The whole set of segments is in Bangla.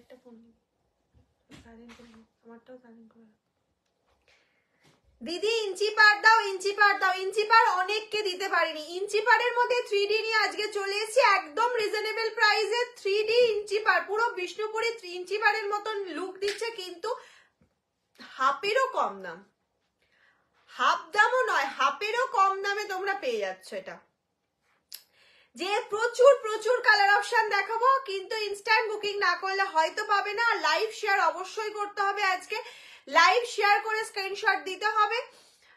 আরেকটা ফোন সাইলেন্ট করে আমারটাও সাইলেন্ট করে। দিদি ইঞ্চি পার দাও, ইঞ্চি পার দাও। ইঞ্চি পার অনেককে দিতে পারিনি। ইঞ্চি পারের মধ্যে 3D নিয়ে আজকে চলে এসেছি একদম রিজনেবল প্রাইসে। 3D ইঞ্চি পার, পুরো বিষ্ণুপুরি 3 ইঞ্চি পারের মতন লুক দিচ্ছে, কিন্তু হাফেরও কম দাম, হাফ দামও নয়, হাফেরও কম দামে তোমরা পেয়ে যাচ্ছ এটা। যে প্রচুর প্রচুর কালার অপশন দেখাবো, কিন্তু ইনস্ট্যান্ট বুকিং না করলে হয়তো পাবে না। লাইভ শেয়ার অবশ্যই করতে হবে, আজকে লাইভ শেয়ার করে স্ক্রিনশট দিতে হবে,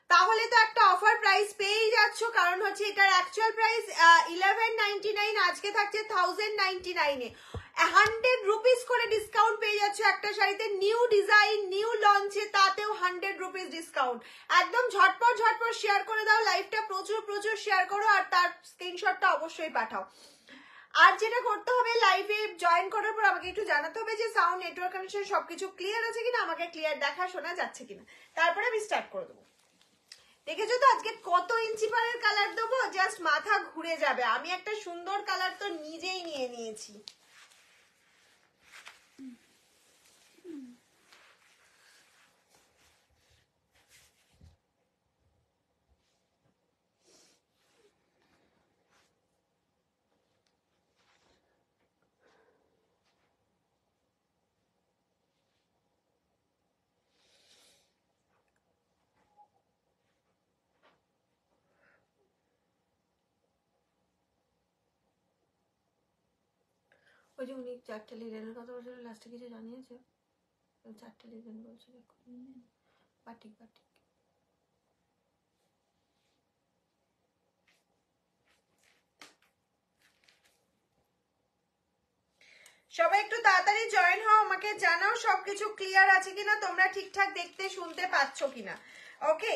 তাহলে তো একটা অফার প্রাইস পেয়েই যাচ্ছ। কারণ হচ্ছে এটার অ্যাকচুয়াল প্রাইস 1199, আজকে থাকছে 1099 এ। 100 রুপিস করে ডিসকাউন্ট পেয়ে যাচ্ছ একটা শাড়িতে, নিউ ডিজাইন নিউ লঞ্চে, তাতেও 100 রুপিস ডিসকাউন্ট। একদম ঝটপট ঝটপট শেয়ার করে দাও, লাইভটা প্রচুর প্রচুর শেয়ার করো, আর তার স্ক্রিনশটটা অবশ্যই পাঠাও। আর যেটা করতে হবে, লাইভে জয়েন করার পর আমাকে একটু জানাতে হবে যে সাউন্ড, নেটওয়ার্ক কানেকশন সবকিছু ক্লিয়ার আছে কিনা, আমাকে ক্লিয়ার দেখা শোনা যাচ্ছে কিনা, তারপরে আমি স্টার্ট করে দেবো। দেখেছো তো আজকে কত ইঞ্চি পারের কালার দেবো, জাস্ট মাথা ঘুরে যাবে। আমি একটা সুন্দর কালার তো নিজেই নিয়ে নিয়েছি। ওই যে উনি 4টা লিজেন্ডের কথা বলছিল, লাস্টে কিছু জানিয়েছে? 4টা লিজেন্ড বলছে, দেখো বাটিক বাটিক। সবাই একটু তাড়াতাড়ি জয়েন হও, আমাকে জানাও সবকিছু ক্লিয়ার আছে কিনা, তোমরা ঠিকঠাক দেখতে শুনতে পাচ্ছ কিনা। ওকে,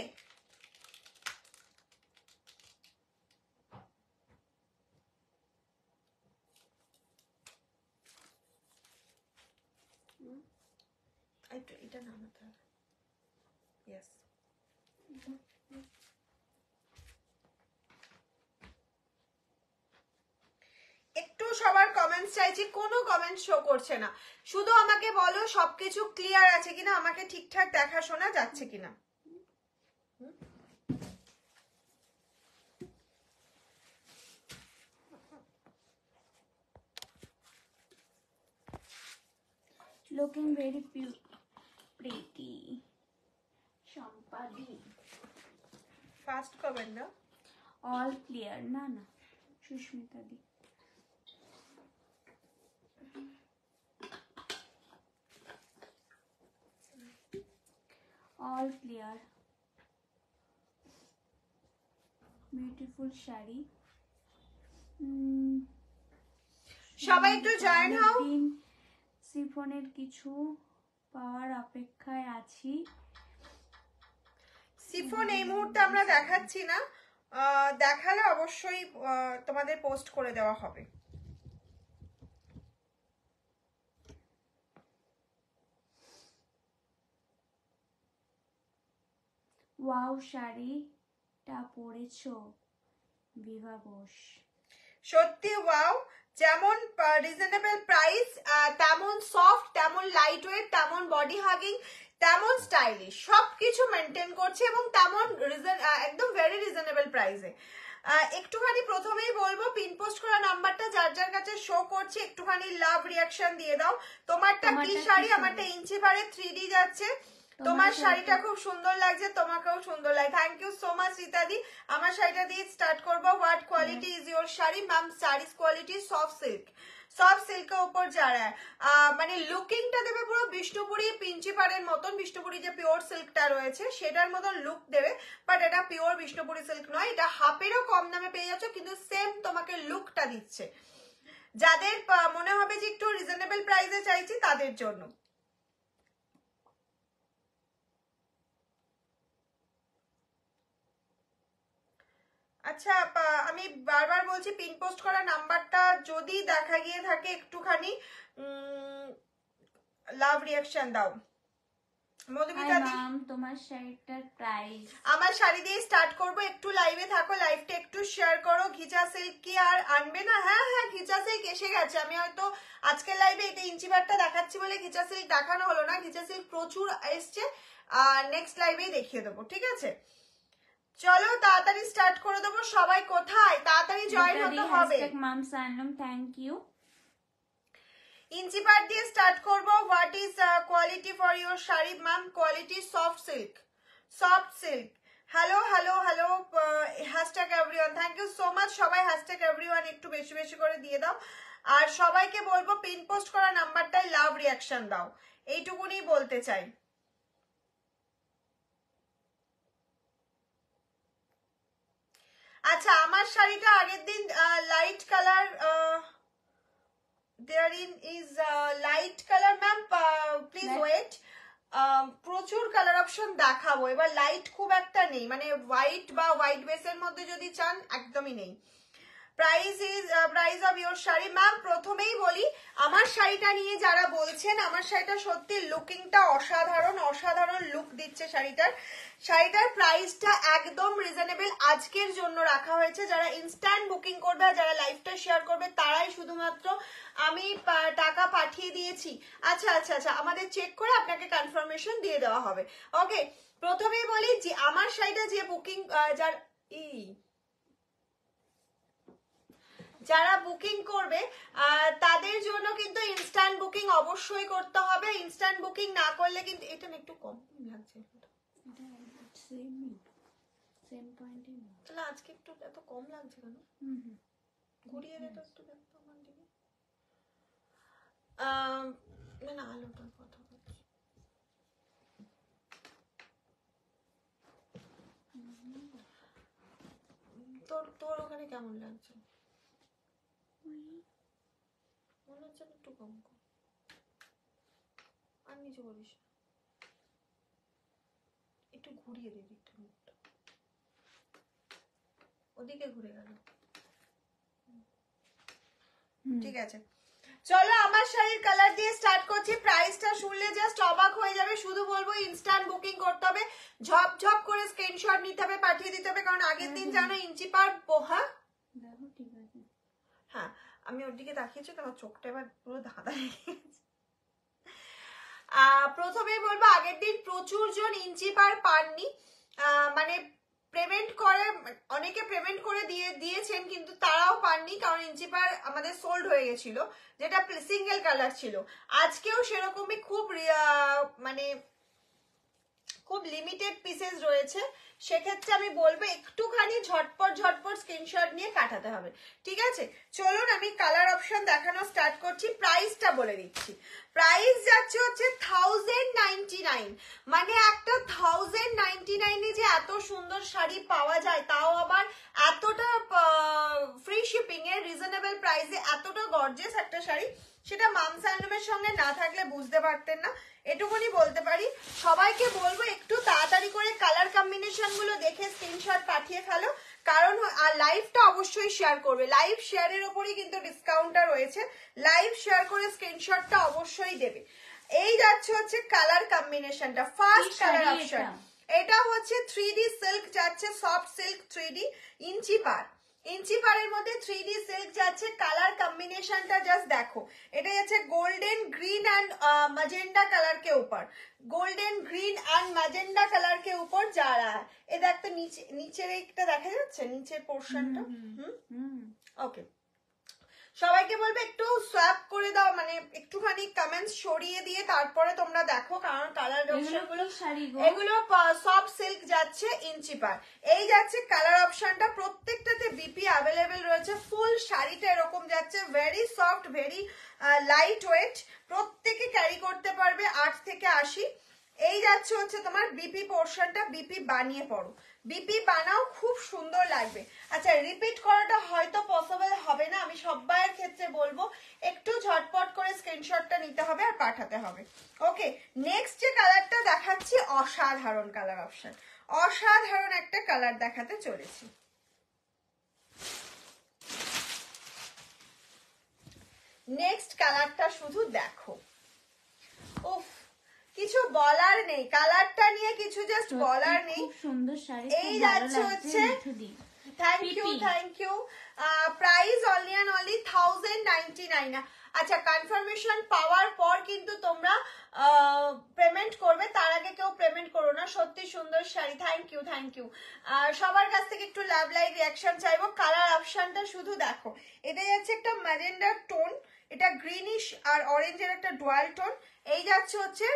এটা নামাতে হবে। ইয়েস, একটু সবার কমেন্টস চাইছি, কোনো কমেন্ট শো করছে না। শুধু আমাকে বলো সবকিছু ক্লিয়ার আছে কিনা, আমাকে ঠিকঠাক দেখা শোনা যাচ্ছে কিনা। Looking very pretty. Shampadi. Fast comment না, All clear. না না, সুস্মিতা দি। All clear. Beautiful শাড়ি। সবাই একটু জয়েন হও। সিফনের কিছু পাওয়ার অপেক্ষায় আছি। সিফন এই মুহূর্তে আমরা দেখাচ্ছি না, দেখালে অবশ্যই তোমাদের পোস্ট করে দেওয়া হবে। ওয়াও, শাড়িটা পরেছো বিভা ঘোষ। সত্যি ওয়াও, যেমন রিজনেবল প্রাইস, তেমন সফট, তেমন লাইট ওয়েট, তেমন বডি হাগিং, তেমন স্টাইলিশ, সবকিছু মেনটেন করছে এবং তেমন একদম ভেরি রিজনেবল প্রাইসে। একটুখানি প্রথমেই বলবো, পিন পোস্ট করা নাম্বারটা যার যার কাছে শো করছে, একটুখানি লাভ রিয়াকশন দিয়ে দাও। তোমারটা কি শাড়ি? আমারটা ইঞ্চি পারে 3D যাচ্ছে। তোমার শাড়িটা খুব সুন্দর লাগছে, তোমাকেও সুন্দর লাগে। থ্যাংক ইউ সো মাচ রীতাদি। আমার শাড়িটা দিয়ে স্টার্ট করবো। What quality is your sari? Ma'am শাড়ির কোয়ালিটি সফট সিল্ক, সফট সিল্কের উপর যারা মানে লুকিংটা দেবে পুরো বিষ্ণুপুরি পিঞ্চি পাড়ের মতন। বিষ্ণুপুরি যে পিওর সিল্কটা রয়েছে সেটার মতন লুক দেবে, বাট এটা পিওর বিষ্ণুপুরি সিল্ক নয়। এটা হাফেরও কম দামে পেয়ে যাচ্ছ, কিন্তু সেম তোমাকে লুকটা দিচ্ছে। যাদের মনে হবে যে একটু রিজনেবল প্রাইসে চাইছি, তাদের জন্য। আচ্ছা, আমি বারবার বলছি, পিন পোস্ট করা নাম্বারটা যদি দেখা গিয়ে থাকে একটুখানি লাভ রিয়াকশন দাও। মধুমিতা দি, ম্যাম তোমার শাড়িটার প্রাইস? আমার শাড়ি দিয়ে স্টার্ট করব, একটু লাইভে থাকো, লাইভটা একটু শেয়ার করো। ঘিচা সিল্ক কি আর আনবে না? হ্যাঁ হ্যাঁ, ঘিচা সিল্ক এসে গেছে। আমি হয়তো আজকের লাইভে এটা ইঞ্চিবারটা দেখাচ্ছি বলে ঘিচা সিল্ক দেখানো হলো না। ঘিচা সিল্ক প্রচুর এসছে, আর নেক্সট লাইভেই দেখিয়ে দেবো, ঠিক আছে? চলো তাড়াতাড়ি স্টার্ট করে দেবো। সবাই কোথায়? তাড়াতাড়ি জয়েন হতে হবে। মাম সানম, থ্যাংক ইউ। ইঞ্চি পাট দিয়ে স্টার্ট করব। What is quality for your sari? Ma'am quality soft silk, soft silk. Hello hello hello, hashtag everyone, thank you so much. সবাই হ্যাশট্যাগ এভরিওয়ান একটু বেশি বেশি করে দিয়ে দাও। আর সবাইকে বলবো পিন পোস্ট করা নাম্বারটায় লাভ রিয়াকশন দাও, এইটুকুনি বলতে চাই। আচ্ছা, আমার শাড়িটা আগের দিন light colour, therein is light color, ma'am, please wait. প্রচুর কালার অপশন দেখাবো, এবার লাইট খুব একটা নেই, মানে হোয়াইট বা হোয়াইট বেসের মধ্যে যদি চান একদমই নেই। Price of your sari? Ma'am প্রথমেই বলি, আমার শাড়িটা নিয়ে যারা বলছেন, আমার শাড়িটা সত্যি লুকিংটা অসাধারণ, অসাধারণ লুক দিচ্ছে শাড়িটার। শাড়িটার প্রাইসটা একদম রিজনেবল আজকের জন্য রাখা হয়েছে। যারা ইনস্ট্যান্ট বুকিং করবে, যারা লাইভটা শেয়ার করবে, তারাই শুধুমাত্র আমি টাকা পাঠিয়ে দিয়েছি। আচ্ছা আচ্ছা আচ্ছা, আমাদের চেক করে আপনাকে কনফার্মেশন দিয়ে দেওয়া হবে। ওকে, প্রথমেই বলি যে আমার শাড়িটা যে বুকিং যারা বুকিং করবে তাদের জন্য কিন্তু ইনস্ট্যান্ট বুকিং অবশ্যই করতে হবে। ইনস্ট্যান্ট বুকিং না করলে কিন্তু, এটা না একটু কম লাগছে, তাহলে আজকে একটু এত কম লাগছে কেন? ঘুরিয়ে দে তো একটু, দেখতো আমার দিকে। না না, আলোটার কথা বলছি। তোর তোর ওখানে কেমন লাগছে? মনে হচ্ছে একটু কম কম, আর নিচে করিস, একটু ঘুরিয়ে দে দিকটা, মুখটা ওদিকে ঘুরে গেল। ঠিক আছে, চলো আমার শাড়ির কালার দিয়ে স্টার্ট করছি। প্রাইসটা শুনলে জাস্ট অবাক হয়ে যাবে। শুধু বলবো ইনস্ট্যান্ট বুকিং করতে হবে, ঝপঝপ করে স্ক্রিনশট নিতে হবে, পাঠিয়ে দিতে হবে, কারণ আগের দিন জানো ইঞ্চি পার পোহা। হ্যাঁ, আমি ওর দিকে তাকিয়েছি, তোমার চোখটা এবার পুরো ধাঁধা লেগে গেছে। প্রথমেই বলবো, আগের দিন প্রচুর জন ইঞ্চি পার পাননি, মানে পেমেন্ট করে, অনেকে পেমেন্ট করে দিয়েছেন, কিন্তু তারাও পাননি, কারণ ইঞ্চি পার আমাদের সোল্ড হয়ে গেছিল, যেটা সিঙ্গেল কালার ছিল। আজকেও সেরকমই মানে খুব লিমিটেড পিসেস রয়েছে। সেক্ষেত্রে আমি বলবো একটুখানি ঝটপট ঝটপট স্ক্রিনশট নিয়ে কাটাতে হবে, ঠিক আছে? চলুন আমি কালার অপশন দেখানো স্টার্ট করছি। প্রাইসটা বলে দিচ্ছি, প্রাইস যাচ্ছে হচ্ছে 1099। মানে একটা 1099 যে এত সুন্দর শাড়ি পাওয়া যায়, তাও আবার এতটা ফ্রি শিপিং এর রিজনেবল প্রাইসে, এতটা গর্জিয়াস একটা শাড়ি, সেটা মাম স্যান্ডলুমের সঙ্গে না থাকলে বুঝতে পারতেন না, এটুকুনি বলতে পারি। সবাইকে বলবো একটু তাড়াতাড়ি করে কালার কম্বিনেশন গুলো দেখে স্ক্রিনশট পাঠিয়ে ফেলো, কারণ আর লাইভটা অবশ্যই শেয়ার করবে। লাইভ শেয়ারের ওপরই কিন্তু ডিসকাউন্টটা রয়েছে, লাইভ শেয়ার করে স্ক্রিনশটটা অবশ্যই দেবে। এই যাচ্ছে হচ্ছে কালার কম্বিনেশনটা, ফার্স্ট কালার অপশন, এটা হচ্ছে 3D সিল্ক যাচ্ছে, সফট সিল্ক 3D ইঞ্চি পার। ইঞ্চি পারের মধ্যে 3D সিল্ক যাচ্ছে। কালার কম্বিনেশনটা জাস্ট দেখো, এটা যাচ্ছে golden green and magenta colour के ऊपर, golden green and magenta colour के ऊपर जा रहा है। এটা একটা নিচের একটা দেখা যাচ্ছে, নিচের পোরশনটা। ওকে, সবাইকে বলবে একটু সোয়াপ করে দাও, মানে একটুখানি কমেন্টস সরিয়ে দিয়ে তারপরে তোমরা দেখো, কারণ কালার অপশনগুলো এগুলো সফট সিল্ক যাচ্ছে ইঞ্চি পার। এই যাচ্ছে কালার অপশনটা, প্রত্যেকটাতে বিপি অ্যাভেলেবেল রয়েছে। ফুল শাড়িটা এরকম যাচ্ছে, very soft, very light weight, প্রত্যেকে ক্যারি করতে পারবে 8 থেকে 80। এই যাচ্ছে হচ্ছে তোমার বিপি পোর্শনটা, বিপি বানিয়ে পড়ো, বিপি বানাও, খুব সুন্দর লাগবে। আচ্ছা, রিপিট করাটা হয়তো পসিবল হবে না, আমি সবার ক্ষেত্রে বলবো একটু ঝটপট করে স্ক্রিনশটটা নিতে হবে আর পাঠাতে হবে। ওকে, নেক্সট যে কালারটা দেখাচ্ছি, অসাধারণ কালার অপশন, অসাধারণ একটা কালার দেখাতে চলেছি। নেক্সট কালারটা শুধু দেখো, উফ, কিছু বলার নেই, কালারটা নিয়ে কিছু জাস্ট বলার নেই। খুব সুন্দর শাড়ি, এই খুব ভালো যাচ্ছে লাগছে হচ্ছে, মিঠুদি। থ্যাংক ইউ পিপি। Thank you. Price only and only 1099। আচ্ছা, কনফার্মেশন পাওয়ার পর কিন্তু তোমরা পেমেন্ট করবে, তার আগে কেউ পেমেন্ট করো না। সত্যি সুন্দর sari, thank you thank you. সবার কাছ থেকে একটু লাভ লাইক রিয়াকশন চাইবো। কালার অপশনটা শুধু দেখো, এটা যাচ্ছে একটা ম্যাজেন্ডার টোন, এটা গ্রিনিশ আর অরেঞ্জের একটা ডুয়াল টোন। এই যাচ্ছে হচ্ছে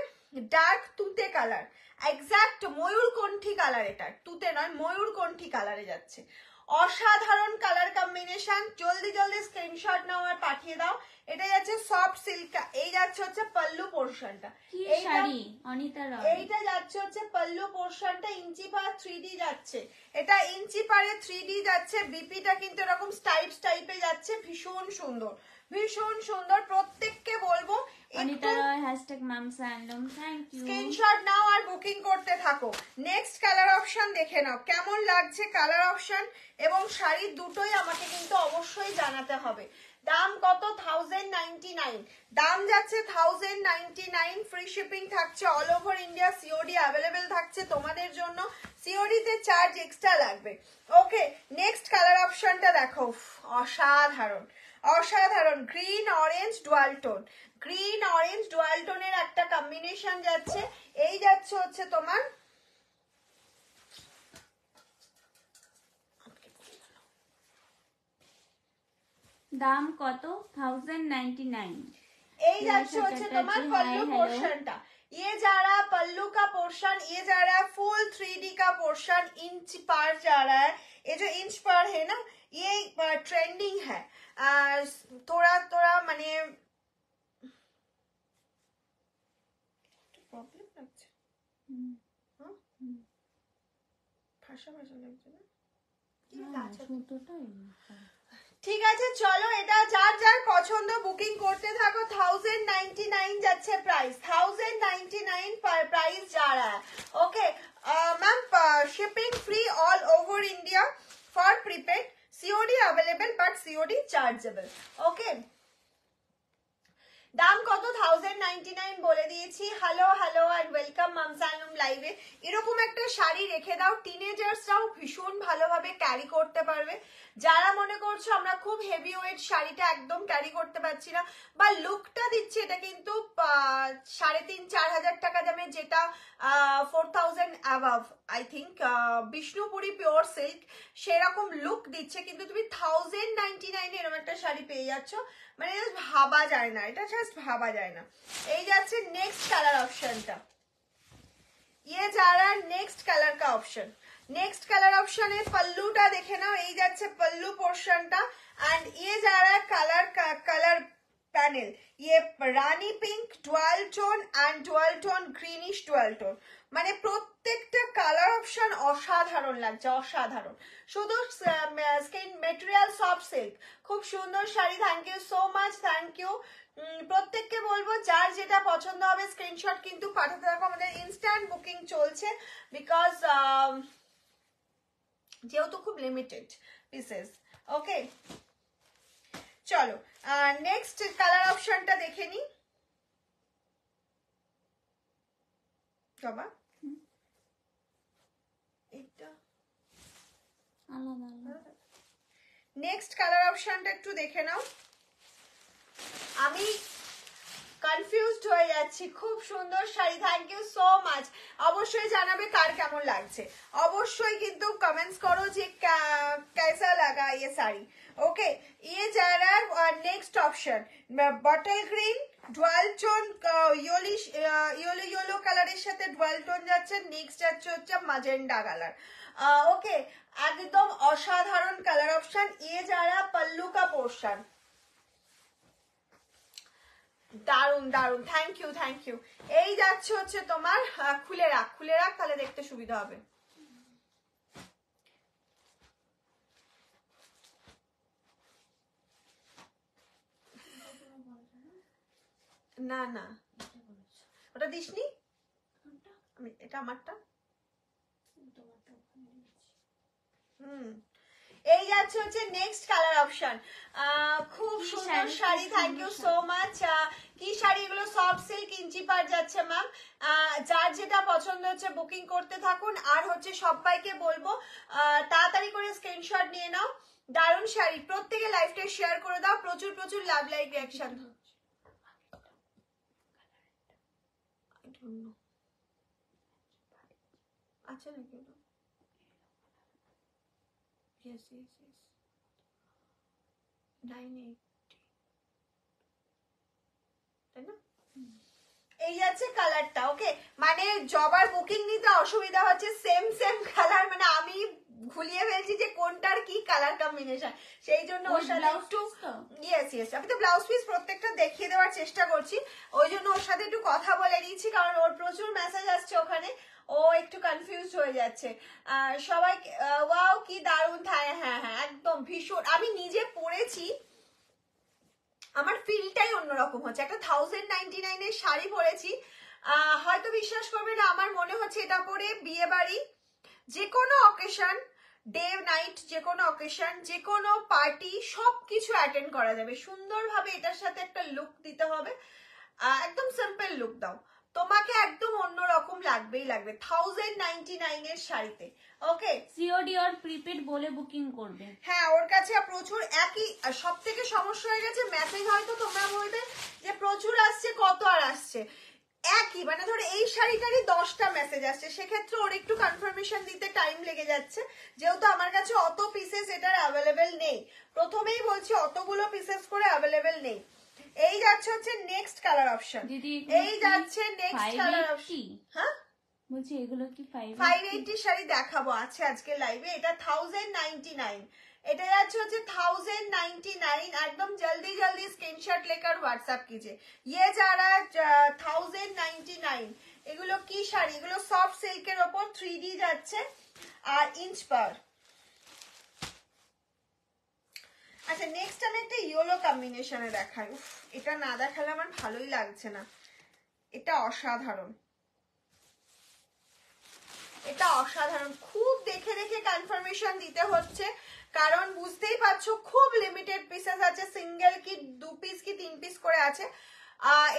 ডার্ক তুতে কালার, এক্সাক্ট ময়ূরকণ্ঠী কালার, এটা তুতে নয় ময়ূরকণ্ঠী কালারে যাচ্ছে। অসাধারণ কালার কম্বিনেশন, জলদি জলদি স্ক্রিনশট নাও আর পাঠিয়ে দাও। এটা যাচ্ছে সফট সিল্ক, এই যাচ্ছে হচ্ছে পাল্লু পোর্শনটা, কি শাড়ি অনিতা রয়। এইটা যাচ্ছে হচ্ছে পাল্লু পোর্শনটা, ইঞ্চি পার 3D যাচ্ছে, এটা ইঞ্চি পারে 3D যাচ্ছে। বিপিটা কিন্তু এরকম স্টাইপস টাইপে যাচ্ছে, ভীষণ সুন্দর ভীষণ সুন্দর। প্রত্যেককে বলবো Anita Roy #mamsandom, thank you. Screenshot নাও আর বুকিং করতে থাকো। নেক্সট কালার অপশন দেখে নাও, কেমন লাগছে কালার অপশন এবং শাড়ি দুটোই আমাকে কিন্তু অবশ্যই জানাতে হবে। দাম কত? 1099। দাম যাচ্ছে 1099, ফ্রি শিপিং থাকছে all over India, COD available থাকছে তোমাদের জন্য, সিওডিতে চার্জ এক্সট্রা লাগবে। ওকে, নেক্সট কালার অপশনটা দেখো, অসাধারণ অসাধারণ, green orange dual tone, green orange dual টোনের একটা কম্বিনেশন যাচ্ছে। এই যাচ্ছে হচ্ছে তোমার দাম কত? 1099। এই যাচ্ছে হচ্ছে তোমার पल्लू पोर्शनটা। ये जा रहा पल्लू का पोर्शन, ये जा रहा है फुल 3D का पोर्शन, इंच पर जा रहा है। ये जो इंच पर है ना, ये ट्रेंडिंग है। थोड़ा थोड़ा माने प्रॉब्लम লাগছে, ভাষা ভাষা লাগছে না, ঠিক আছে চলো, এটা যার যার পছন্দ বুকিং করতে থাকো। 1099 যাচ্ছে প্রাইস, 1099 প্রাইস যা रहा है। Okay ma'am, shipping free all over India for prepaid, COD available but COD chargeable. Okay, দাম কত? 1099 বলে দিয়েছি। হ্যালো হ্যালো অ্যান্ড ওয়েলকাম মামসানুম লাইভে। এরকম একটা শাড়ি রেখে দাও, টিনেজার্সরাও ভীষণ ভালোভাবে ক্যারি করতে পারবে। যারা মনে করছো আমরা খুব হেভি ওয়েট শাড়িটা একদম ক্যারি করতে পারছি না বা লুকটা দিচ্ছে, এটা কিন্তু 3,500-4,000 টাকা দামে, যেটা 4000 above I think, Bishnupuri pure silk, সেরকম লুক দিচ্ছে, কিন্তু তুমি 1099 এরকম একটা শাড়ি পেয়ে যাচ্ছ, মানে ভাবা যায় না, এটা জাস্ট ভাবা যায় না। এই যাচ্ছে নেক্সট কালার অপশনটা, ये जा रहा है नेक्स्ट कलर का ऑप्शन। नेक्स्ट कलर ऑप्शन है पल्लूटा देखे ना, এই যাচ্ছে पल्लू पोर्शनটা, एंड ये जा रहा है कलर पैनल, ये rani pink dual tone and dual tone greenish dual tone, মানে প্রত্যেকটা কালার অপশন অসাধারণ লাগছে, অসাধারণ। শুধু স্কিন ম্যাটেরিয়াল সফট সিল্ক, খুব সুন্দর sari. Thank you so much, thank you. প্রত্যেককে বলবো যার যেটা পছন্দ হবে স্ক্রিনশট কিন্তু পাঠাতে থাকো, আমাদের ইনস্ট্যান্ট বুকিং চলছে, বিকজ যেহেতু খুব লিমিটেড পিসেস। ওকে চলো নেক্সট কালার অপশনটা দেখে নি। বাবা এটা আলাদা। নেক্সট কালার অপশনটা একটু দেখে নাও। আমি কনফিউজড হয়ে যাচ্ছি, খুব সুন্দর sari, thank you so much. অবশ্যই জানাবে কার কেমন লাগছে, অবশ্যই কিন্তু কমেন্টস করো যে कैसा लगा ये साड़ी। ओके, ये जा रहा है नेक्स्ट ऑप्शन, बटल ग्रीन ডুয়াল টোন, ইয়েলো কালারের সাথে ডুয়াল টোন যাচ্ছে। নেক্সট যাচ্ছে হচ্ছে ম্যাজেন্ডা কালার। ওকে, একদম অসাধারণ কালার অপশন। ये जा रहा पल्लू का पोर्शन, দারুন দারুন, থ্যাংক ইউ থ্যাংক ইউ। এই যাচ্ছে হচ্ছে তোমার, খুলে রাখ তাহলে দেখতে সুবিধা হবে। না না ওটা দিসনি, এটা আমারটা। এই যাচ্ছে হচ্ছে নেক্সট কালার অপশন। খুব কি সুন্দর শাড়ি, শাড়ি, খুব থ্যাংক ইউ সো মাচ। কি শাড়ি এগুলো? সফট সিল্ক ইঞ্চি পার যাচ্ছে ম্যাম। যার যেটা পছন্দ হচ্ছে বুকিং করতে থাকুন। আর হচ্ছে সবাইকে বলবো তাড়াতাড়ি করে স্ক্রিনশট নিয়ে নাও। দারুণ শাড়ি, প্রত্যেকে লাইভটা শেয়ার করে দাও। প্রচুর প্রচুর লাভ লাইক রিঅ্যাকশন। আচ্ছা নাকি? Yes, yes, yes. 980 তাই না? এই যাচ্ছে কালারটা। ওকে, মানে জবার বুকিং নিতে অসুবিধা হচ্ছে, সেম সেম কালার, মানে আমি ভুলিয়ে ফেলছি যে কোনটার কি কালার কম্বিনেশন, সেই জন্য ওর সাথে একটু ইয়েস ইয়েস আমি তো ব্লাউজ পিস প্রত্যেকটা দেখিয়ে দেওয়ার চেষ্টা করছি, ওই জন্য ওর সাথে একটু কথা বলে নিয়েছি, কারণ ওর প্রচুর মেসেজ আসছে ওখানে, ও একটু কনফিউজ হয়ে যাচ্ছে। সবাই ওয়াও কি দারুণ। হ্যাঁ হ্যাঁ হ্যাঁ একদম ভীষণ, আমি নিজে পরেছি, আমার ফিলটাই অন্যরকম হচ্ছে। একটা 1099 এর শাড়ি পরেছি, হয়তো বিশ্বাস করবে না, আমার মনে হচ্ছে এটা পরে বিয়ে বাড়ি, যে কোনো অকেশন, ডে নাইট, যে কোনো অকেশন, যে কোনো পার্টি সবকিছু অ্যাটেন্ড করা যাবে সুন্দরভাবে। এটার সাথে একটা লুক দিতে হবে, একদম সিম্পল লুক দাও, তোমাকে একদম অন্যরকম লাগবেই লাগবে 1099 এর শাড়িতে। ওকে, সিওডি আর প্রিপেড বলে বুকিং করবে। হ্যাঁ ওর কাছে প্রচুর একই। সব থেকে সমস্যা হয়ে গেছে, মেসেজ হয়তো তোমরা বলবে যে প্রচুর আসছে, কত আর আসছে, একই, মানে ধরো এই শাড়িটারই 10টা মেসেজ আসছে, সেক্ষেত্রে ওর একটু কনফার্মেশন দিতে টাইম লেগে যাচ্ছে, যেহেতু আমার কাছে অত পিসেস এটার অ্যাভেলেবেল নেই। প্রথমেই বলছি অতগুলো পিসেস করে অ্যাভেলেবেল নেই। এই যাচ্ছে হচ্ছে নেক্সট কালার অপশন। এই যাচ্ছে নেক্সট কালার অপশন। হ্যাঁ বলছি এগুলো কি 580 শাড়ি দেখাবো আছে আজকে লাইভে। এটা 1099, এটা যাচ্ছে হচ্ছে 1099। একদম জলদি জলদি স্ক্রিনশট लेकर व्हाट्सएप कीजिए। ये जा रहा है 1099। এগুলো কি শাড়ি? এগুলো সফট সিল্কের উপর 3D যাচ্ছে আর ইঞ্চ পার। আচ্ছা নেক্সট আমি একটা ইয়েলো কম্বিনেশনে দেখাই। উফ, এটা না দেখালে আমার ভালোই লাগছে না, এটা অসাধারণ, এটা অসাধারণ। খুব দেখে দেখে কনফার্মেশন দিতে হচ্ছে, কারণ বুঝতেই পারছো খুব লিমিটেড পিসেস আছে, সিঙ্গেল কি 2 পিস কি 3 পিস করে আছে।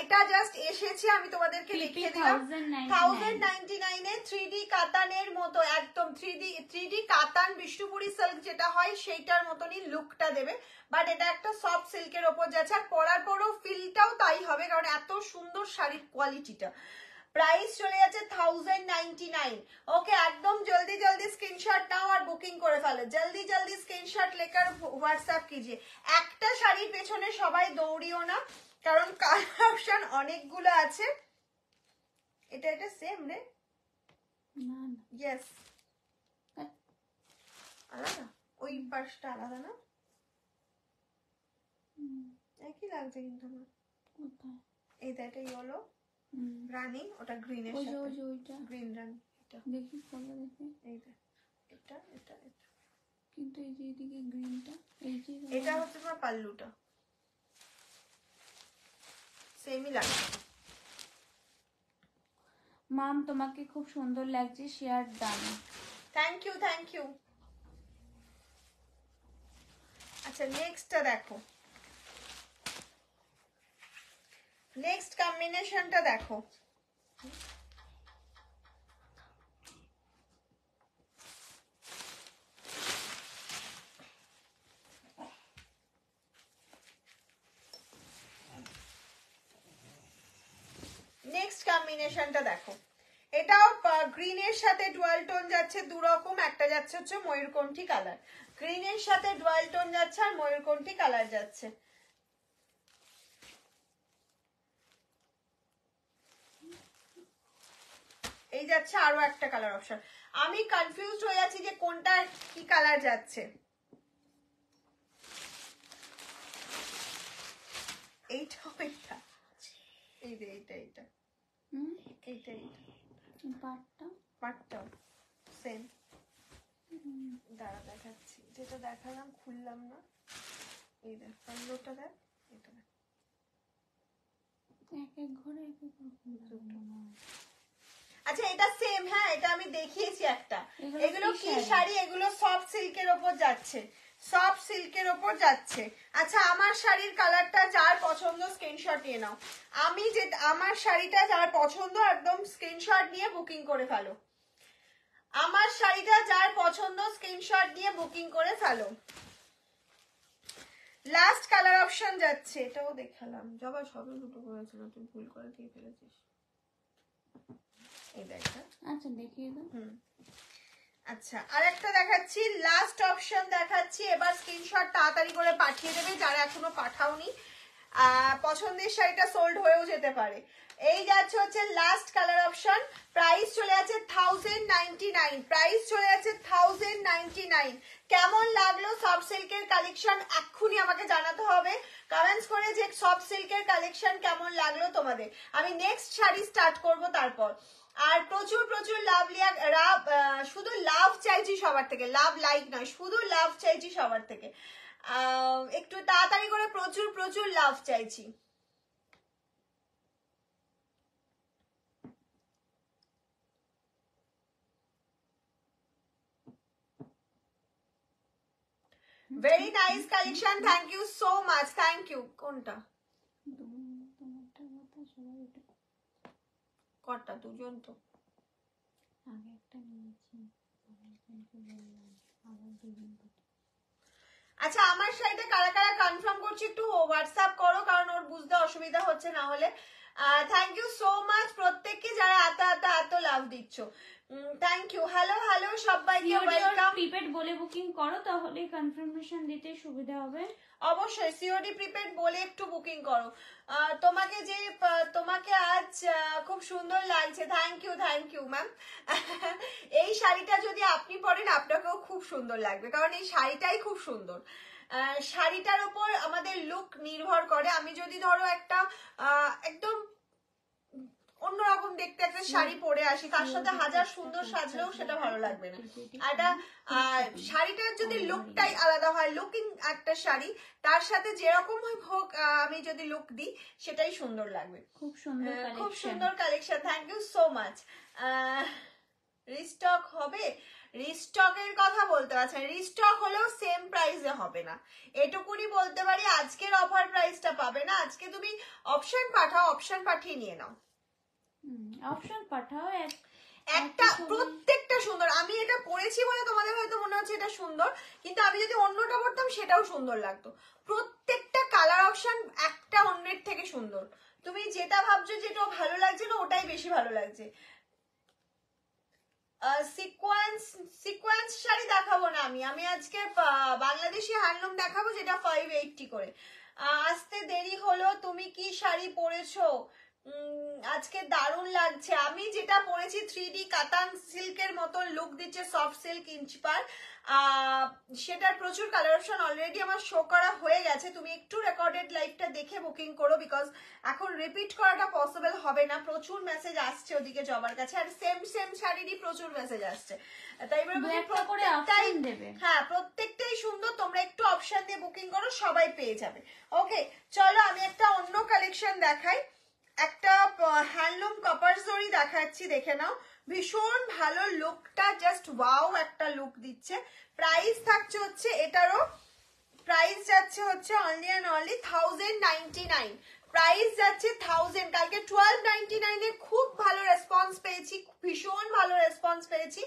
এটা জাস্ট এসেছে, আমি তোমাদেরকে দেখিয়ে দিলাম 1099 এ 3D কাতানের মতো, একদম 3D কাতান বিষ্ণুপুরি সিল্ক যেটা হয় সেইটার মতনই লুকটা দেবে, বাট এটা একটা সফট সিল্কের ওপর যাচ্ছে, আর পরার পরও ফিলটাও তাই হবে, কারণ এত সুন্দর শাড়ির কোয়ালিটিটা। প্রাইস চলে যাচ্ছে 1099। ওকে, একদম জলদি জলদি স্ক্রিনশট নাও আর বুকিং করে ফেলো, জলদি জলদি স্ক্রিনশট লেকার হোয়াটসঅ্যাপ কিজিয়ে। একটা শাড়ির পেছনে সবাই দৌড়িও না, কারণ কালার অপশন অনেকগুলো আছে। এটা এটা সেম রে? না না ইয়েস, আলাদা, ওই পাশটা আলাদা না, একই লাগছে কিন্তু আমার। কোথায়? এইটা এটা ইয়েলো রানী, ওটা গ্রিনের ওই যে সাথে, ওই যে ওইটা গ্রিন রানী, এটা দেখি পরে দেখি। এইটা এটা এটা এটা, কিন্তু এই যে এদিকে গ্রিনটা, এই যে এটা হচ্ছে তোমার পাল্লুটা, সেমই লাগে। মাম তোমাকে খুব সুন্দর লাগছে, share done. Thank you thank you. আচ্ছা নেক্সটটা দেখো, নেক্সট কম্বিনেশনটা দেখো। নেক্সট কম্বিনেশনটা দেখো, এটাও গ্রিনের সাথে ডুয়াল টোন যাচ্ছে, দু রকম, একটা যাচ্ছে হচ্ছে ময়ূরকণ্ঠী কালার, গ্রিনের সাথে ডুয়াল টোন যাচ্ছে আর ময়ূরকণ্ঠী কালার যাচ্ছে। এই যাচ্ছে আরো একটা কালার অপশন, আমি কনফিউজড হয়ে যাচ্ছি যে কোনটা কি কালার যাচ্ছে। এইটা এইটা, এইটা এইটা এইটা এইটা এইটা, পাটটা পাটটাও সেম। দাঁড়া দেখাচ্ছি, যেটা দেখালাম খুললাম না, এই দেখ পাল্লোটা দেখ, এটা দেখ, এক এক ঘরে এক এক রকম। আচ্ছা এটা সেম, হ্যাঁ এটা আমি দেখিয়েছি একটা। এগুলো এগুলো কি কি শাড়ি? এগুলো সফট সিল্কের ওপর যাচ্ছে, সফট সিল্কের ওপর যাচ্ছে। আচ্ছা, আমার শাড়ির কালারটা যার পছন্দ স্ক্রিনশট নিয়ে নাও। আমার শাড়িটা যার পছন্দ একদম স্ক্রিনশট নিয়ে বুকিং করে ফেলো। আমার শাড়িটা যার পছন্দ স্ক্রিনশট নিয়ে বুকিং করে ফেলো। লাস্ট কালার অপশন যাচ্ছে, এটাও দেখালাম। জবা সবে দুটো করেছিল, তুই ভুল করে দিয়ে ফেলেছিস। এই দেখ। আচ্ছা দেখিয়ে দাও। আচ্ছা, আরেকটা দেখাচ্ছি, লাস্ট অপশন দেখাচ্ছি। এবার স্ক্রিনশট তাড়াতাড়ি করে পাঠিয়ে দেবে যারা এখনো পাঠাওনি। পছন্দের শাড়িটা সোল্ড হয়েও যেতে পারে। এই যাচ্ছে হচ্ছে লাস্ট কালার অপশন। প্রাইস চলে আছে 1099। প্রাইস চলে আছে 1099। কেমন লাগলো সফট সিল্কের কালেকশন এক্ষুনি আমাকে জানাতে হবে কমেন্টস করে যে সফট সিল্কের কালেকশন কেমন লাগলো তোমাদের। আমি নেক্সট শাড়ি স্টার্ট করব তারপর। আর প্রচুর প্রচুর শুধু লাভ চাইছি সবার থেকে, লাভ লাইক নয়, শুধু লাভ চাইছি সবার থেকে। একটু তাড়াতাড়ি করে প্রচুর প্রচুর লাভ চাইছি। Very nice collection, thank you so much, thank you. কোনটা কটা? দুজন তো আগে একটা নিয়েছি, আবার দুজন। আচ্ছা, আমার শাড়িটা কারা কারা কনফার্ম করছি একটু হোয়াটসঅ্যাপ করো, কারণ ওর বুঝতে অসুবিধা হচ্ছে না হলে। থ্যাংক ইউ সো মাচ প্রত্যেককে যারা এত এত এত লাভ দিচ্ছ। Thank you. হ্যালো হ্যালো সবাইকে ওয়েলকাম। প্রিপেড বলে বুকিং করো, তাহলে কনফার্মেশন দিতে সুবিধা হবে। অবশ্যই সিওডি প্রিপেড বলে একটু বুকিং করো। তোমাকে আজ খুব সুন্দর লাগছে। Thank you ma'am. এই শাড়িটা যদি আপনি পরেন আপনাকেও খুব সুন্দর লাগবে, কারণ এই শাড়িটাই খুব সুন্দর। শাড়িটার উপর আমাদের লুক নির্ভর করে। আমি যদি ধরো একটা একদম অন্যরকম দেখতে একটা শাড়ি পরে আসি, তার সাথে হাজার সুন্দর সাজলেও সেটা ভালো লাগবে না। এটা শাড়িটার যদি লুকটাই আলাদা হয়, লুকিং একটা শাড়ি, তার সাথে যেরকম হোক আমি যদি লুক দিই সেটাই সুন্দর লাগবে। খুব সুন্দর, খুব সুন্দর collection, thank you so much. Restock হবে? রিস্টকের কথা বলতে পারছেন, রিস্টক হলেও সেম প্রাইসে হবে না, এটুকুনি বলতে পারি। আজকের অফার প্রাইসটা পাবে না। আজকে তুমি অপশন পাঠাও, অপশন পাঠিয়ে নিয়ে নাও। অপশন পাঠাও। একটা প্রত্যেকটা সুন্দর। আমি এটা পরেছি বলে তোমাদের হয়তো মনে হচ্ছে এটা সুন্দর, কিন্তু আমি যদি অন্যটা পরতাম সেটাও সুন্দর লাগতো। প্রত্যেকটা কালার অপশন একটা অন্যের থেকে সুন্দর। তুমি যেটা ভাবছো যেটা ভালো লাগছে না, ওটাই বেশি ভালো লাগছে। সিকোয়েন্স শাড়ি দেখাবো না আমি আজকে বাংলাদেশি হ্যান্ডলুম দেখাবো, যেটা 580 করে। আসতে দেরি হলো, তুমি কি শাড়ি পরেছো? আজকে দারুণ লাগছে। আমি যেটা পরেছি 3D কাতান সিল্কের মতো লুক দিচ্ছে, সফট সিল্ক ইঞ্চি পার। সেটার প্রচুর কালার অপশন অলরেডি আমার শো করা হয়ে গেছে। তুমি একটু রেকর্ডেড লাইভটা দেখে বুকিং করো, বিকজ এখন রিপিট করাটা পসিবল হবে না। প্রচুর মেসেজ আসছে ওদিকে জবার কাছে, আর সেম শাড়িরই প্রচুর মেসেজ আসছে। তাই হ্যাঁ, প্রত্যেকটাই সুন্দর। তোমরা একটু অপশন দিয়ে বুকিং করো, সবাই পেয়ে যাবে। ওকে, চলো আমি একটা অন্য কালেকশন দেখাই। একটা হ্যান্ডলুম কপার জরি দেখাচ্ছি, দেখে নাও। ভীষণ ভালো লুকটা, জাস্ট ওয়াও একটা লুক দিচ্ছে। প্রাইস থাকছে হচ্ছে, এটারও প্রাইস যাচ্ছে হচ্ছে অনলি অ্যান্ড অনলি 1099। প্রাইস যাচ্ছে 1000। কালকে 1299 এ খুব ভালো রেসপন্স পেয়েছি, ভীষণ ভালো রেসপন্স পেয়েছি।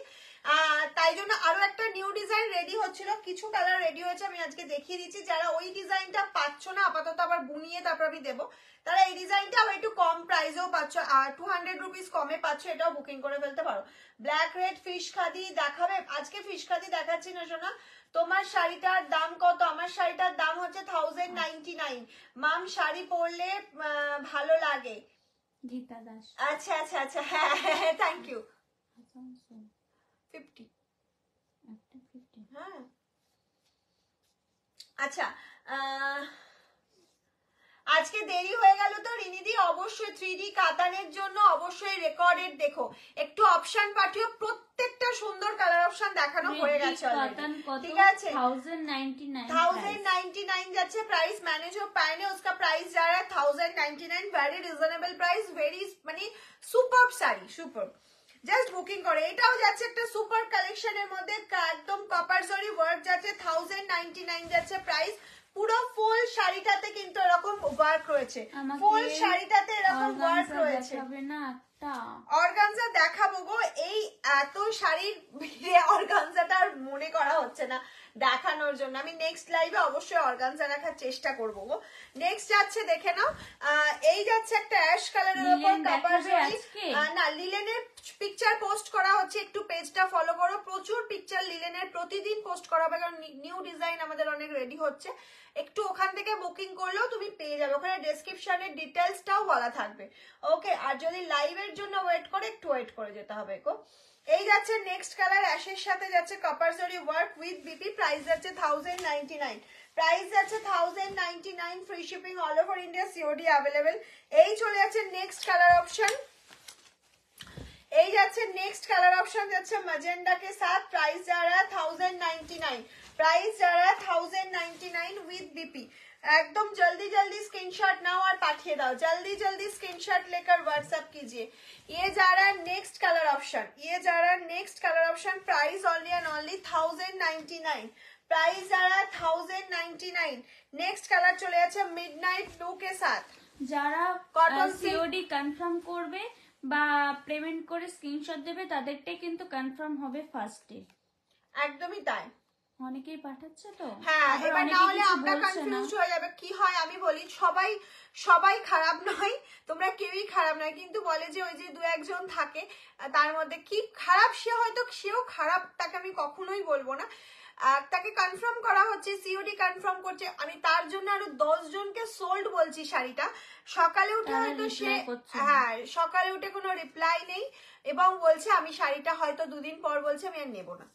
তাই জন্য আরো একটা নিউ ডিজাইন রেডি হচ্ছিল, কিছু কালার রেডি হয়েছে, আমি আজকে দেখিয়ে দিচ্ছি। যারা ওই ডিজাইনটা পাচ্ছ না, আপাতত আবার বুনিয়ে তারপর আমি দেবো, তারা এই ডিজাইনটা আবার একটু কম প্রাইসেও পাচ্ছ, 200 রুপিস কমে পাচ্ছ, এটাও বুকিং করে ফেলতে পারো। ব্ল্যাক রেড ফিশ খাদি দেখাবে? আজকে ফিশ খাদি দেখাচ্ছি না সোনা। তোমার শাড়িটার দাম কত? আমার শাড়িটার দাম হচ্ছে 1099। মাম শাড়ি পরলে ভালো লাগে। গীতা দাস। আচ্ছা আচ্ছা আচ্ছা, হ্যাঁ হ্যাঁ, থ্যাংক ইউ। 50। হ্যাঁ, আচ্ছা। আজকে দেরি হয়ে গেল তো রিনিদি, অবশ্যই 3D কাতানের জন্য অবশ্যই রেকর্ডেড দেখো, একটু অপশন পাঠিও। প্রত্যেকটা সুন্দর কালার অপশন দেখানো হয়ে গেছে অলরেডি, ঠিক আছে। 1099 যাচ্ছে প্রাইস। मैंने जो पहने उसका प्राइस जा रहा है 1099। वेरी रिजनेबल प्राइस, वेरी মানে সুপারব শাড়ি, সুপারব। জাস্ট বুকিং করে। এটাও যাচ্ছে একটা সুপার কালেকশনের মধ্যে, একদম কপার জরি ওয়ার্ক যাচ্ছে, 1099 1099 যাচ্ছে প্রাইস। পুরো ফুল শাড়িটাতে কিন্তু এরকম ওয়ার্ক রয়েছে, আমাকে ফুল শাড়িটাতে এরকম ওয়ার্ক অর্গানজা রয়েছে। দেখাবে না একটা? অর্গানজা দেখাবো গো, এই এত শাড়ির ভিড়ে অর্গানজাটা আর মনে করা হচ্ছে না দেখানোর জন্য। আমি নেক্সট লাইভে অবশ্যই অর্গানজা রাখার চেষ্টা করবো গো। নেক্সট যাচ্ছে দেখে নাও, এই যাচ্ছে একটা অ্যাশ কালারের উপর কাপার জরি। না, লিলেনের পিকচার পোস্ট করা হচ্ছে, একটু পেজটা ফলো করো, প্রচুর পিকচার লিলেনের প্রতিদিন পোস্ট করা হবে, কারণ নিউ ডিজাইন আমাদের অনেক রেডি হচ্ছে। একটু ওখান থেকে বুকিং করলেও তুমি পেয়ে যাবে, ওখানে ডেসক্রিপশনের ডিটেলসটাও বলা থাকবে। ওকে, আর যদি লাইভের জন্য ওয়েট করে একটু ওয়েট করে যেতে হবে গো। এই যাচ্ছে নেক্সট কালার, অ্যাশের সাথে যাচ্ছে কপার জরি ওয়ার্ক উইথ বিপি, প্রাইস যাচ্ছে 1099, প্রাইস যাচ্ছে 1099, free shipping all over India, COD available. এই চলে যাচ্ছে নেক্সট কালার অপশন, এই যাচ্ছে নেক্সট কালার অপশন যাচ্ছে ম্যাজেন্ডা के साथ, प्राइस जा रहा है 1099, प्राइस जा रहा है 1099 विद बीपी। एकदम जल्दी जल्दी स्क्रीनशॉट नाओ और पाठिए दाओ, जल्दी जल्दी स्क्रीनशॉट लेकर व्हाट्सएप कीजिए। ये जा रहा है नेक्स्ट कलर ऑप्शन, ये जा रहा है next colour option, price only and only 1099, price जा रहा है 1099। नेक्स्ट कलर चले যাচ্ছে मिडनाइट ब्लू के साथ। যারা কটন সিওডি কনফার্ম করবে বা পেমেন্ট করে স্ক্রিনশট দেবে তাদেরটাই কিন্তু কনফার্ম হবে ফার্স্টে। একদমই তাই, অনেকেই পাঠাচ্ছে তো। হ্যাঁ, আবার এবার অনেকে না হলে কিছু আমরা বলছে না। কনফিউজ হয়ে যাবে। কি হয় আমি বলি, সবাই সবাই খারাপ নয়, তোমরা কেউই খারাপ নয়, কিন্তু বলে যে ওই যে দু একজন থাকে তার মধ্যে কি খারাপ, সে হয়তো সেও খারাপ, তাকে আমি কখনোই বলবো না। তাকে কনফার্ম করা হচ্ছে, সিওডি কনফার্ম করছে, আমি তার জন্য আরো 10 জনকে সোল্ড বলছি শাড়িটা। সকালে উঠে তারা হয়তো সে, reply করছে না। হ্যাঁ সকালে উঠে কোনো রিপ্লাই নেই এবং বলছে আমি শাড়িটা হয়তো দুদিন পর বলছে আমি আর নেবো না,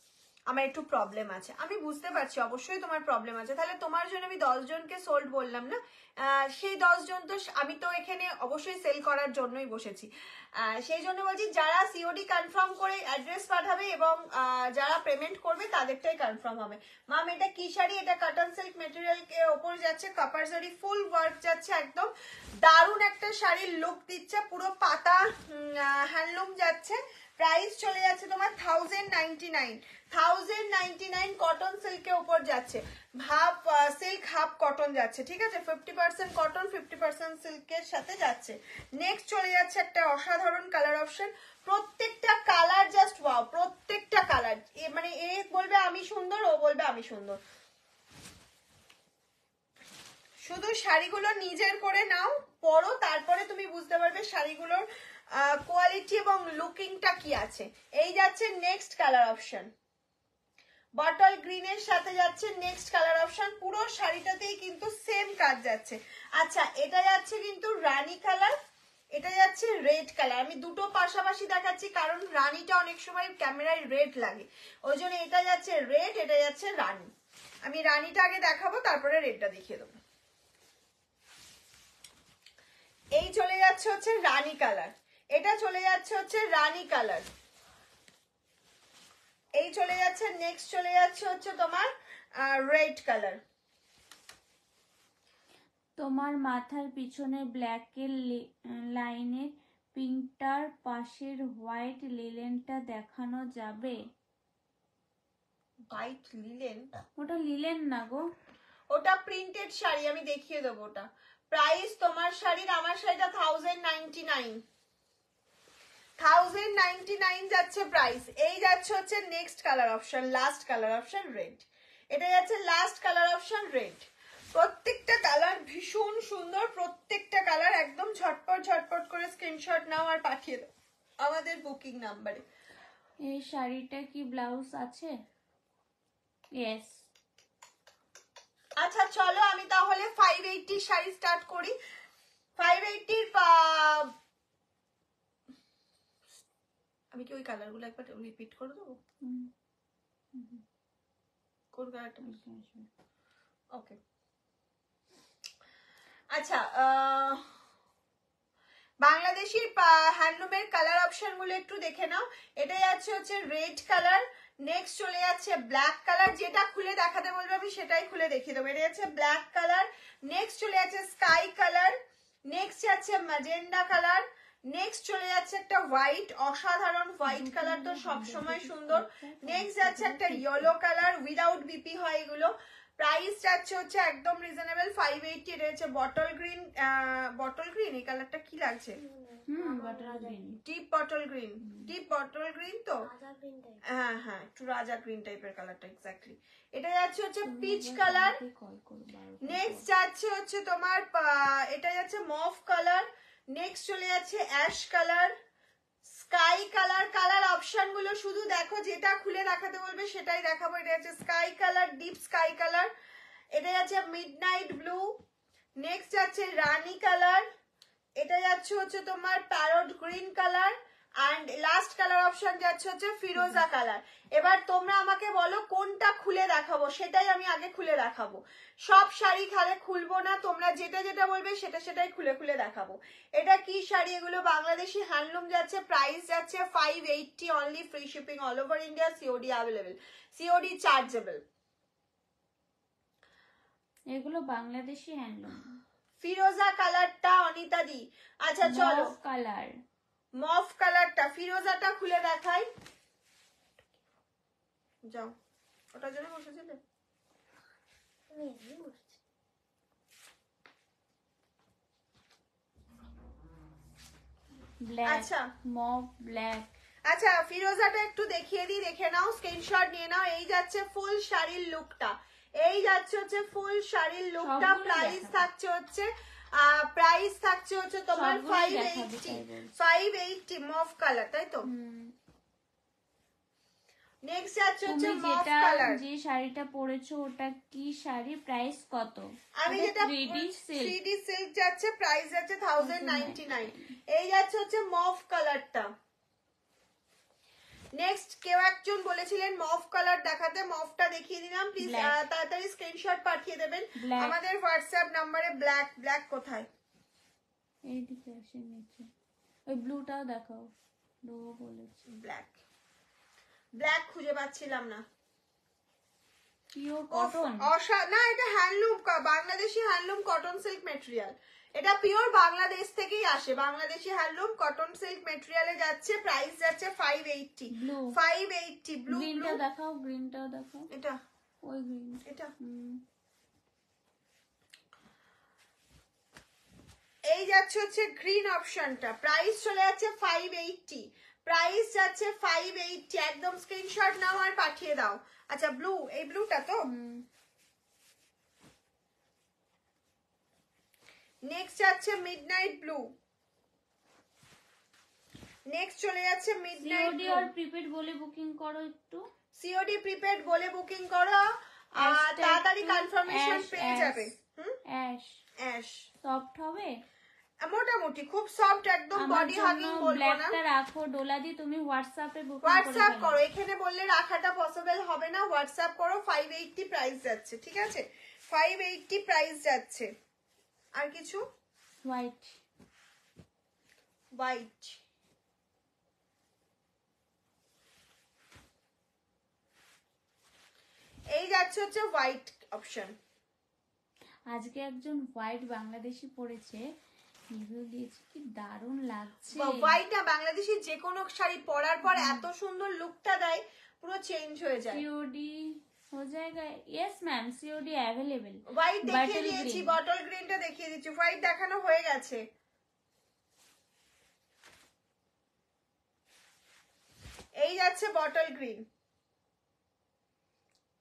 আমার একটু প্রবলেম আছে। আমি বুঝতে পারছি অবশ্যই তোমার প্রবলেম আছে, তাহলে তোমার জন্য আমি 10 জনকে সোল্ড বললাম না। সেই 10 জন তো আমি তো এখানে অবশ্যই সেল করার জন্যই বসেছি, সেই জন্য বলছি যারা সিওডি কনফার্ম করে অ্যাড্রেস পাঠাবে এবং যারা পেমেন্ট করবে তাদেরটাই কনফার্ম হবে। মাম এটা কি শাড়ি? এটা কটন সিল্ক মেটেরিয়াল এর ওপর যাচ্ছে কপার জরি, ফুল ওয়ার্ক যাচ্ছে, একদম দারুণ একটা শাড়ির লুক দিচ্ছে, পুরো পাতা হ্যান্ডলুম যাচ্ছে। প্রাইস চলে যাচ্ছে তোমার 1099, কটন সিল্কের উপর যাচ্ছে, হাফ সিল্ক হাফ কটন যাচ্ছে, ঠিক আছে, 50% কটন 50% সিল্কের সাথে যাচ্ছে। নেক্সট চলে যাচ্ছে একটা অসাধারণ কালার অপশন, প্রত্যেকটা কালার জাস্ট ওয়াও, প্রত্যেকটা কালার মানে এ বলবে আমি সুন্দর, ও বলবে আমি সুন্দর। শুধু শাড়িগুলো নিজের করে নাও, পরো, তারপরে তুমি বুঝতে পারবে শাড়িগুলোর কোয়ালিটি এবং লুকিংটা কি আছে। এই যাচ্ছে নেক্সট কালার অপশন, বটল গ্রিনের সাথে যাচ্ছে নেক্সট কালার অপশন, পুরো শাড়িটাতেই কিন্তু সেম কাজ যাচ্ছে। আচ্ছা, এটা যাচ্ছে কিন্তু রানী কালার, এটা যাচ্ছে রেড কালার। আমি দুটো পাশাপাশি দেখাচ্ছি কারণ রানীটা অনেক সময় ক্যামেরায় রেড লাগে, ওই জন্য এটা যাচ্ছে রেড, এটা যাচ্ছে রানী। আমি রানীটা আগে দেখাবো, তারপরে রেডটা দেখিয়ে দেবো। এই চলে যাচ্ছে হচ্ছে রানী কালার, এটা চলে যাচ্ছে হচ্ছে রানী কালার, এই চলে যাচ্ছে নেক্সট চলে যাচ্ছে হচ্ছে তোমার রেড কালার। তোমার মাথার পিছনে ব্ল্যাকের লাইনের পিঙ্কটার পাশের হোয়াইট লিলেনটা দেখানো যাবে? White linen? ওটা লিলেন না গো, ওটা প্রিন্টেড শাড়ি, আমি দেখিয়ে দেবো ওটা। প্রাইস তোমার শাড়ির, আমার শাড়িটা 1099 যাচ্ছে প্রাইস। এই যাচ্ছে হচ্ছে next colour option, last colour option red, এটা যাচ্ছে লাস্ট কালার অপশন রেড। প্রত্যেকটা কালার ভীষণ সুন্দর, প্রত্যেকটা কালার একদম ঝটপট ঝটপট করে স্ক্রিনশট নাও আর পাঠিয়ে দাও আমাদের বুকিং নাম্বারে। এই শাড়িটা কি ব্লাউজ আছে? ইয়েস। আচ্ছা চলো আমি তাহলে 580 শাড়ি স্টার্ট করি। 580 আমি কি ওই কালার গুলো একবার রিপিট করে দেবো? কোন কালারটা? ওকে, আচ্ছা, বাংলাদেশি হ্যান্ডলুমের কালার অপশন গুলো একটু দেখে নাও। এটা যাচ্ছে হচ্ছে রেড কালার, নেক্সট চলে যাচ্ছে ব্ল্যাক কালার, যেটা খুলে দেখাতে বলবে আমি সেটাই খুলে দেখিয়ে দেবো। এটা যাচ্ছে ব্ল্যাক কালার, নেক্সট চলে যাচ্ছে স্কাই কালার, নেক্সট যাচ্ছে ম্যাজেন্ডা কালার, নেক্সট চলে যাচ্ছে একটা হোয়াইট, অসাধারণ হোয়াইট কালার তো সবসময় সুন্দর। নেক্সট যাচ্ছে একটা ইয়েলো কালার, উইদাউট বিপি হয় এগুলো। প্রাইস যাচ্ছে হচ্ছে একদম রিজনেবল 580। এটা হচ্ছে বটল গ্রিন, এই কালারটা কি লাগছে? Bottle green, deep bottle green তো, হ্যাঁ হ্যাঁ একটু রাজা গ্রিন টাইপের কালারটা এক্স্যাক্টলি। এটা যাচ্ছে হচ্ছে পিচ কালার। নেক্সট যাচ্ছে হচ্ছে তোমার এটা যাচ্ছে মভ কালার। নেক্সট চলে যাচ্ছে ash colour, sky colour. Colour option গুলো শুধু দেখো, যেটা খুলে দেখাতে বলবে সেটাই দেখাবো। এটা হচ্ছে sky colour, deep sky colour. এটা যাচ্ছে মিডনাইট ব্লু। নেক্সট যাচ্ছে রানী কালার। এটা যাচ্ছে হচ্ছে তোমার parrot green colour. And last colour option যাচ্ছে হচ্ছে ফিরোজা কালার। এবার তোমরা আমাকে বলো কোনটা খুলে দেখাবো, সেটাই আমি আগে খুলে দেখাবো। সব শাড়ি খালে খুলবো না, তোমরা যেটা যেটা বলবে সেটাই খুলে খুলে দেখাবো। এটা কি শাড়ি? এগুলো বাংলাদেশি হ্যান্ডলুম যাচ্ছে, প্রাইস যাচ্ছে 580 only, free shipping all over India, COD available, COD chargeable. এগুলো বাংলাদেশি হ্যান্ডলুম। ফিরোজা কালারটা অনিতা দি, আচ্ছা চলো কালার, মভ কালারটা, ফিরোজাটা খুলে দেখাই। যাও, ওটার জন্য বসেছিলে? আচ্ছা মভ ব্ল্যাক। আচ্ছা ফিরোজাটা একটু দেখিয়ে দিই, দেখে নাও, স্ক্রিনশট নিয়ে নাও। এই যাচ্ছে ফুল শাড়ির লুকটা, এই যাচ্ছে হচ্ছে ফুল শাড়ির লুকটা। প্রাইস থাকছে হচ্ছে তোমার 580 মভ কালার, তাই তো? নেক্সট যাচ্ছে হচ্ছে মভ কালার। যে শাড়িটা পরেছো ওটা কি শাড়ি, প্রাইস কত? আমি যেটা 3D সিল্ক যাচ্ছে, প্রাইস যাচ্ছে 1099। এই যাচ্ছে হচ্ছে মভ কালারটা। নেক্সট কেউ একজন বলেছিলেন মভ কালার দেখাতে, মভটা দেখিয়ে দিলাম। প্লিজ তাড়াতাড়ি স্ক্রিনশট পাঠিয়ে দেবেন আমাদের হোয়াটসঅ্যাপ নম্বরে। ব্ল্যাক কোথায়? এইদিকে আসে নিচে, ওই ব্লুটাও দেখাও। ব্লু বলেছি, ব্ল্যাক খুঁজে পাচ্ছিলাম না। পিওর কটন না, এটা handloom, Bangladeshi handloom cotton silk material. এটা পিওর বাংলাদেশ থেকেই আসে, বাংলাদেশি হ্যান্ডলুম কটন সিল্ক ম্যাটেরিয়ালে যাচ্ছে, প্রাইস যাচ্ছে 580। 580 ব্লু। গ্রিনটা দেখাও, গ্রিনটাও দেখাও। এটা ওই গ্রিন, এটা এই যাচ্ছে হচ্ছে গ্রিন অপশনটা, প্রাইস চলে যাচ্ছে 580। প্রাইস যাচ্ছে 580, একদম স্ক্রিনশট নাও আর পাঠিয়ে দাও। আচ্ছা ব্লু, এই ব্লুটা তো। নেক্সট যাচ্ছে মিডনাইট ব্লু। নেক্সট চলে যাচ্ছে মিডনাইট ব্লু। সিওডি আর প্রিপেড বলে বুকিং করো একটু, সিওডি প্রিপেড বলে বুকিং করো, আর তাড়াতাড়ি কনফার্মেশন পেয়ে যাবে। অ্যাশ সফট হবে মোটামুটি, খুব সফট, একদম বডি হাগিং বলবো না। ব্ল্যাকটা রাখো ডোলা দি, তুমি হোয়াটসঅ্যাপে বুকিং হোয়াটসঅ্যাপ করো, এখানে বললে রাখাটা পসিবল হবে না। হোয়াটসঅ্যাপ করো, 580 প্রাইস যাচ্ছে, ঠিক আছে? 580 প্রাইস যাচ্ছে। আর কিছু? হোয়াইট এই যাচ্ছে হচ্ছে হোয়াইট অপশন। আজকে একজন হোয়াইট বাংলাদেশি পরেছে, রিভিউ দিয়েছে, কি দারুণ লাগছে। হোয়াইট না, বাংলাদেশি যে কোনো শাড়ি পরার পর এত সুন্দর লুকটা দেয়, পুরো চেঞ্জ হয়ে যায়। সিওডি हो जाएगा? Yes ma'am, COD available. White দেখিয়ে দিয়েছি, বটল গ্রিনটা দেখিয়ে দিচ্ছি, হোয়াইট দেখানো হয়ে গেছে। এই যাচ্ছে বটল গ্রিন।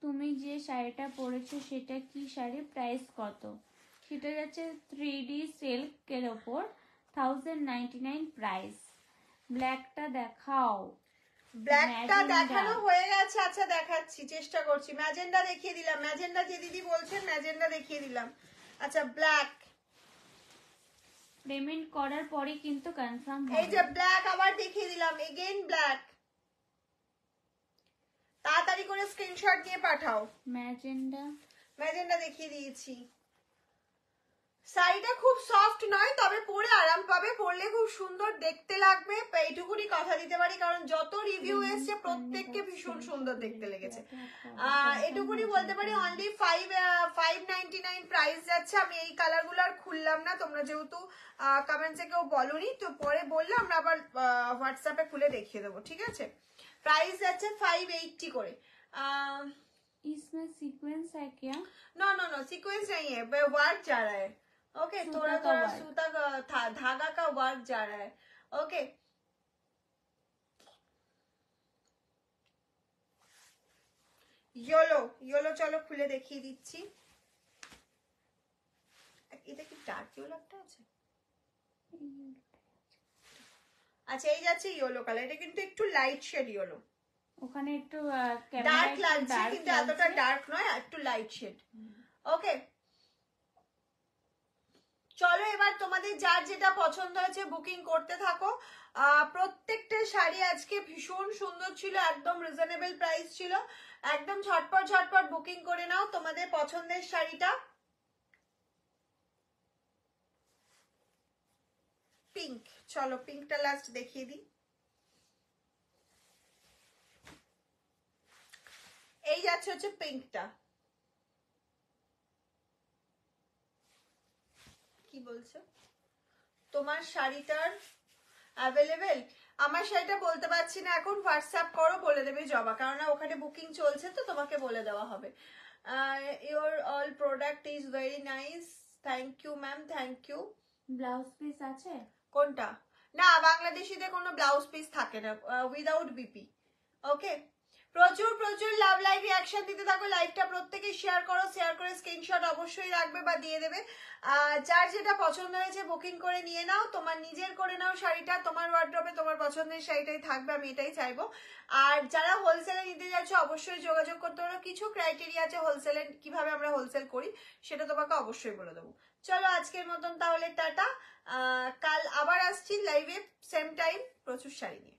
তুমি যে শাড়িটা পরেছো সেটা কি শাড়ি, প্রাইস কত? সেটা যাচ্ছে 3D সিল্কের উপর, 1099 প্রাইস। ব্ল্যাকটা দেখাও। ব্ল্যাকটা দেখানো হয়ে গেছে, আচ্ছা দেখাচ্ছি, চেষ্টা করছি। ম্যাজেন্ডা দেখিয়ে দিলাম, ম্যাজেন্ডা যে দিদি বলছেন ম্যাজেন্ডা দেখিয়ে দিলাম। আচ্ছা ব্ল্যাক, পেমেন্ট করার পরে কিন্তু কনফার্ম হবে। এই যে ব্ল্যাক আবার দেখিয়ে দিলাম, এগেইন ব্ল্যাক। তাড়াতাড়ি করে স্ক্রিনশট দিয়ে পাঠাও। ম্যাজেন্ডা দেখিয়ে দিয়েছি। শাড়িটা খুব সফট নয়, তবে পরে আরাম পাবে, পরলে খুব সুন্দর দেখতে লাগবে, এইটুকুনি কথা দিতে পারি, কারণ যত রিভিউ এসছে প্রত্যেককে ভীষণ সুন্দর দেখতে লেগেছে। এটুকুনি বলতে পারি। অনলি 599 প্রাইস যাচ্ছে। আমি এই কালার গুলো আর খুললাম না, তোমরা যেহেতু কমেন্টসে কেউ বলোনি, তো পরে বললে আমরা আবার হোয়াটসঅ্যাপে খুলে দেখিয়ে দেবো, ঠিক আছে? প্রাইস যাচ্ছে 580 করে। इसमें सीक्वेंस है क्या? नो नो नो, सीक्वेंस नहीं है, वर्क जा रहा है। ओके, सूता थोड़ा का थोड़ा work। सूता का धागा का वर्क जा रहा है। ओके, ইয়েলো ইয়েলো, চলো খুলে দেখিয়ে দিচ্ছি। এটা কি ডার্ক ইয়েলো একটা আছে? আচ্ছা, এই যাচ্ছে ইয়েলো কালার, এটা কিন্তু একটু লাইট শেড ইয়েলো, ওখানে একটু ডার্ক লাগছে কিন্তু এতটা ডার্ক নয়, একটু লাইট শেড। ওকে, চলো এবার তোমাদের যার যেটা পছন্দ হয়েছে বুকিং করতে থাকো। প্রত্যেকটা শাড়ি আজকে ভীষণ সুন্দর ছিল, একদম রিজনেবল প্রাইস ছিল, একদম ঝটপট ঝটপট বুকিং করে নাও তোমাদের পছন্দের শাড়িটা। পিঙ্ক, চলো পিঙ্কটা লাস্ট দেখিয়ে দিই। এই যাচ্ছে হচ্ছে পিঙ্কটা, কি বলছো তোমার শাড়িটার অ্যাভেলেবেল? আমার শাড়িটা বলতে পারছি না এখন, হোয়াটসঅ্যাপ করো, বলে দেবে জবা, কারণ ওখানে বুকিং চলছে তো তোমাকে বলে দেওয়া হবে। Your all product is very nice, thank you ma'am, thank you. Blouse piece আছে? কোনটা? না, বাংলাদেশিতে কোনো ব্লাউজ পিস থাকে না, উইদাউট বিপি। ওকে, প্রচুর প্রচুর লাভ লাইভ রিঅ্যাকশন দিতে থাকো, লাইভটা প্রত্যেকে শেয়ার করো, শেয়ার করে স্ক্রিনশট অবশ্যই রাখবে বা দিয়ে দেবে। যার যেটা পছন্দ হয়েছে বুকিং করে নিয়ে নাও, তোমার নিজের করে নাও শাড়িটা, তোমার ওয়ার্ড্রপে তোমার পছন্দের শাড়িটাই থাকবে, আমি এটাই চাইবো। আর যারা হোলসেলে নিতে যাচ্ছ অবশ্যই যোগাযোগ করতে পারো, কিছু ক্রাইটেরিয়া আছে হোলসেলে, কিভাবে আমরা হোলসেল করি সেটা তোমাকে অবশ্যই বলে দেবো। চলো আজকের মতন তাহলে টাটা, কাল আবার আসছি লাইভে সেম টাইম প্রচুর শাড়ি নিয়ে।